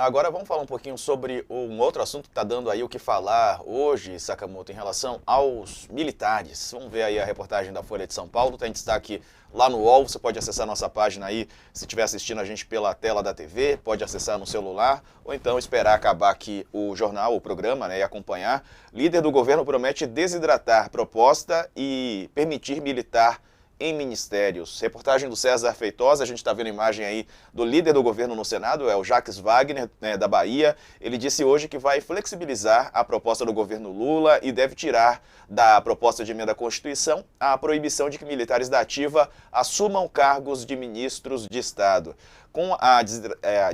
agora vamos falar um pouquinho sobre um outro assunto que está dando aí o que falar hoje, Sakamoto, em relação aos militares. Vamos ver aí a reportagem da Folha de São Paulo, tem destaque lá no UOL, você pode acessar nossa página aí, se estiver assistindo a gente pela tela da TV, pode acessar no celular, ou então esperar acabar aqui o jornal, o programa, né, e acompanhar. Líder do governo promete desidratar proposta e permitir militar em ministérios. Reportagem do César Feitosa, a gente está vendo a imagem aí do líder do governo no Senado, é o Jacques Wagner, né, da Bahia. Ele disse hoje que vai flexibilizar a proposta do governo Lula e deve tirar da proposta de emenda à Constituição a proibição de que militares da ativa assumam cargos de ministros de Estado. Com a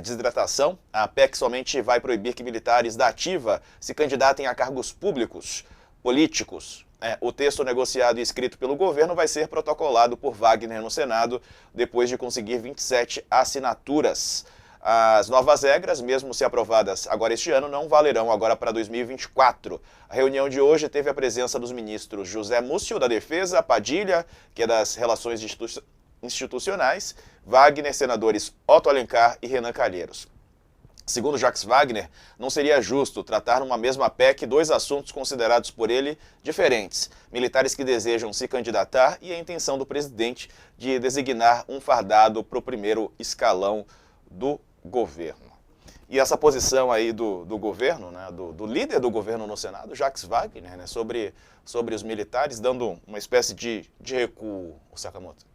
desidratação, a PEC somente vai proibir que militares da ativa se candidatem a cargos públicos, políticos. O texto negociado e escrito pelo governo vai ser protocolado por Wagner no Senado, depois de conseguir 27 assinaturas. As novas regras, mesmo se aprovadas agora este ano, não valerão agora para 2024. A reunião de hoje teve a presença dos ministros José Múcio, da Defesa, Padilha, que é das Relações Institucionais, Wagner, senadores Otto Alencar e Renan Calheiros. Segundo Jacques Wagner, não seria justo tratar numa mesma PEC dois assuntos considerados por ele diferentes: militares que desejam se candidatar e a intenção do presidente de designar um fardado para o primeiro escalão do governo. E essa posição aí do governo, né, do líder do governo no Senado, Jacques Wagner, né, sobre os militares, dando uma espécie de recuo, Sakamoto.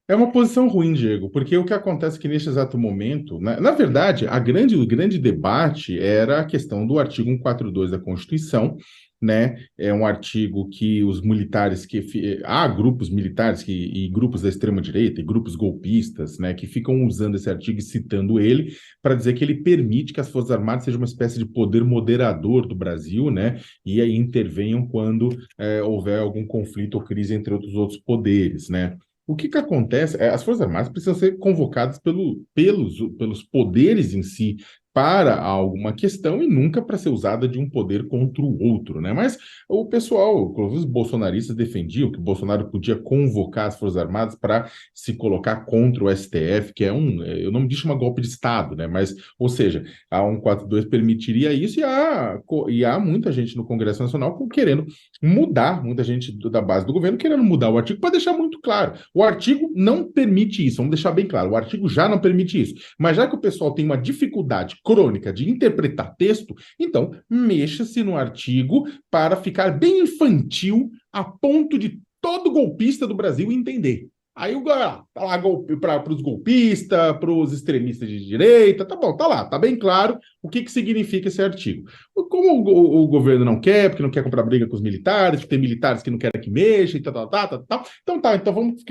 É uma posição ruim, Diego, porque o que acontece é que neste exato momento, na verdade, o grande debate era a questão do artigo 142 da Constituição, né? É um artigo que os militares há grupos militares e grupos da extrema-direita e grupos golpistas, né, que ficam usando esse artigo e citando ele para dizer que ele permite que as Forças Armadas sejam uma espécie de poder moderador do Brasil, né? E aí intervenham quando houver algum conflito ou crise entre outros poderes, né? O que acontece é as Forças Armadas precisam ser convocadas pelos poderes em si para alguma questão e nunca para ser usada de um poder contra o outro, né? Mas o pessoal, inclusive os bolsonaristas, defendiam que o Bolsonaro podia convocar as Forças Armadas para se colocar contra o STF, que o nome disso chama golpe de Estado, né? Mas, ou seja, a 142 permitiria isso e há muita gente no Congresso Nacional querendo mudar, muita gente da base do governo querendo mudar o artigo para deixar muito claro. O artigo não permite isso, vamos deixar bem claro, o artigo já não permite isso. Mas já que o pessoal tem uma dificuldade crônica de interpretar texto, então mexa-se no artigo para ficar bem infantil a ponto de todo golpista do Brasil entender. Aí tá lá para os golpistas, para os extremistas de direita, tá bom, tá lá, tá bem claro o que significa esse artigo. Como o governo não quer, porque não quer comprar briga com os militares, tem militares que não querem que mexa e tal. Então vamos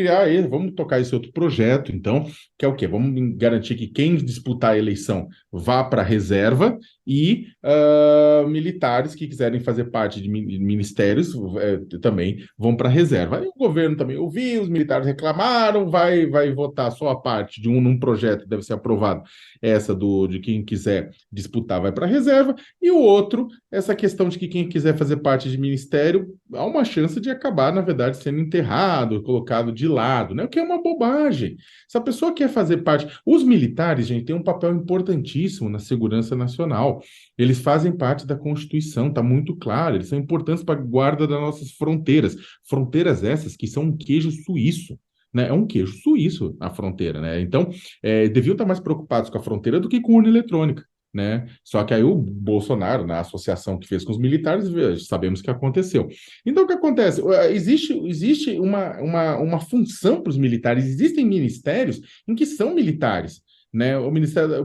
vamos tocar esse outro projeto, então, que é o quê? Vamos garantir que quem disputar a eleição vá para a reserva e militares que quiserem fazer parte de ministérios também vão para a reserva. Aí o governo também ouviu, os militares reclamaram, vai votar só a parte num projeto que deve ser aprovado, essa de quem quiser disputar vai para a reserva, e o outro, essa questão de que quem quiser fazer parte de ministério, há uma chance de acabar, na verdade, sendo enterrado, colocado de lado, né? O que é uma bobagem. Se a pessoa quer fazer parte... Os militares, gente, têm um papel importantíssimo na segurança nacional. Eles fazem parte da Constituição, está muito claro, eles são importantes para a guarda das nossas fronteiras. Fronteiras essas que são um queijo suíço. Né? É um queijo suíço a fronteira, né? Então, deviam estar mais preocupados com a fronteira do que com urna eletrônica, né? Só que aí o Bolsonaro, na associação que fez com os militares, sabemos o que aconteceu. Então, o que acontece? Existe uma função para os militares, existem ministérios em que são militares. Né, o Ministério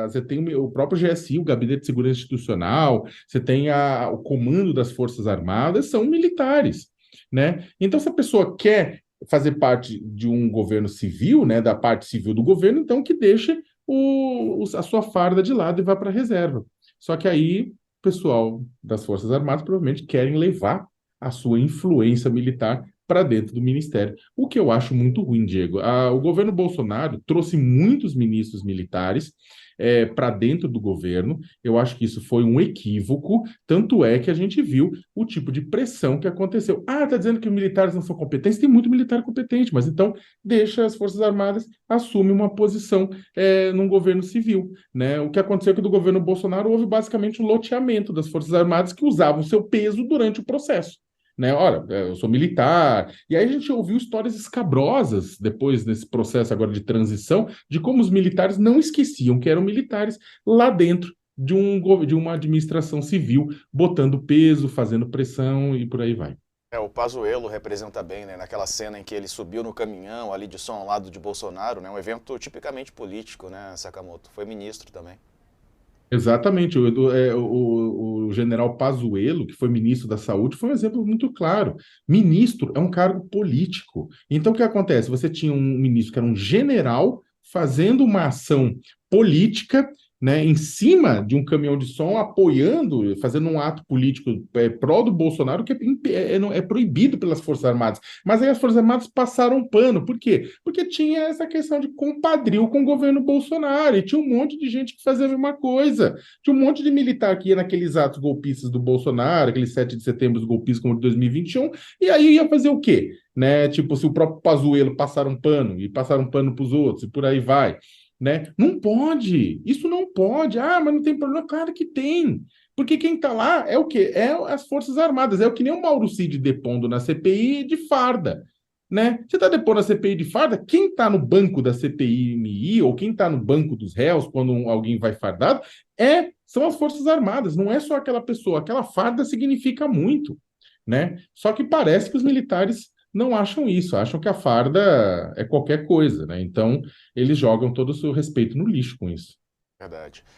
você tem o próprio GSI, o Gabinete de Segurança Institucional, você tem o comando das Forças Armadas, são militares, né? Então, se a pessoa quer fazer parte de um governo civil, né, da parte civil do governo, então que deixe a sua farda de lado e vá para a reserva. Só que aí o pessoal das Forças Armadas provavelmente querem levar a sua influência militar para dentro do ministério. O que eu acho muito ruim, Diego. O governo Bolsonaro trouxe muitos ministros militares para dentro do governo. Eu acho que isso foi um equívoco, tanto é que a gente viu o tipo de pressão que aconteceu. Ah, tá dizendo que os militares não são competentes? Tem muito militar competente, mas então deixa as Forças Armadas assume uma posição num governo civil, né? O que aconteceu é que do governo Bolsonaro houve basicamente um loteamento das Forças Armadas que usavam seu peso durante o processo. Né? Ora, eu sou militar. E aí a gente ouviu histórias escabrosas depois desse processo agora de transição, de como os militares não esqueciam que eram militares lá dentro de uma administração civil, botando peso, fazendo pressão e por aí vai. O Pazuello representa bem, né, naquela cena em que ele subiu no caminhão ali de som ao lado de Bolsonaro, né, um evento tipicamente político, né, Sakamoto. Foi ministro também. Exatamente. O general Pazuello, que foi ministro da Saúde, foi um exemplo muito claro. Ministro é um cargo político. Então, o que acontece? Você tinha um ministro que era um general fazendo uma ação política, né, em cima de um caminhão de som, apoiando, fazendo um ato político pró do Bolsonaro, que é proibido pelas Forças Armadas. Mas aí as Forças Armadas passaram um pano. Por quê? Porque tinha essa questão de compadrio com o governo Bolsonaro, e tinha um monte de gente que fazia a mesma coisa. Tinha um monte de militar que ia naqueles atos golpistas do Bolsonaro, aqueles 7 de setembro dos golpistas como de 2021, e aí ia fazer o quê? Né? Tipo, se o próprio Pazuello passar um pano, e passar um pano para os outros, e por aí vai. Né? Não pode, isso não pode. Ah, mas não tem problema. Claro que tem. Porque quem está lá é o quê? É as Forças Armadas. É o que nem o Mauro Cid depondo na CPI de farda. Né? Você está depondo na CPI de farda, quem está no banco da CPI-MI ou quem está no banco dos réus quando alguém vai fardado são as Forças Armadas, não é só aquela pessoa. Aquela farda significa muito. Né? Só que parece que os militares não acham isso, acham que a farda é qualquer coisa, né? Então, eles jogam todo o seu respeito no lixo com isso. Verdade.